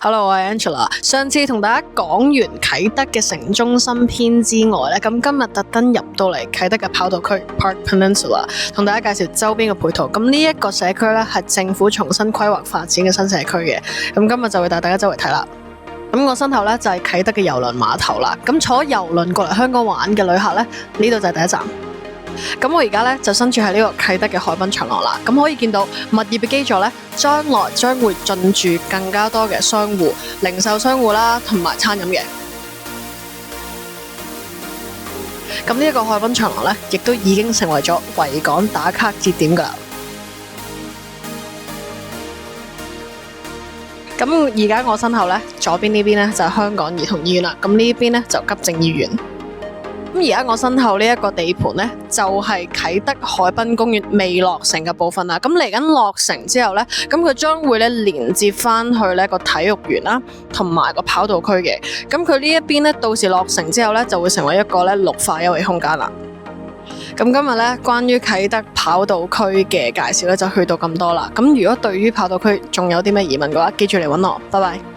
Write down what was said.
Hello，我係 Angela。上次同大家講完啟德嘅城中心篇之外咧，咁今日特登入到嚟啟德嘅跑道區 Park Peninsula， 同大家介紹周邊嘅配套。咁呢一個社區咧係政府重新規劃發展嘅新社區嘅。咁今日就會帶大家周圍睇啦。咁我身後咧就係啟德嘅郵輪碼頭啦。咁坐郵輪過嚟香港玩嘅旅客咧，呢度就係第一站。咁我而家咧就身處喺呢個啟德嘅海濱長廊啦。咁可以見到物業嘅基座咧，將來將會進駐更加多嘅商戶、零售商戶啦，同埋餐飲嘅。咁呢一個海濱長廊咧，亦都已經成為咗維港打卡節點噶啦。咁而家我身後咧，左邊呢邊咧就係香港兒童醫院啦。咁呢邊咧就急症醫院。咁而家我身後呢一個地盤呢，就係啟德海濱公園未落成嘅部分啦。咁嚟緊落成之後呢，咁佢將會咧連接翻去呢個體育園啦，同埋個跑道區嘅。咁佢呢一邊呢，到時落成之後呢，就會成為一個咧綠化休憩空間啦。咁今日呢，關於啟德跑道區嘅介紹呢，就去到咁多啦。咁如果對於跑道區仲有啲咩疑問嘅話，記住嚟揾我。拜拜。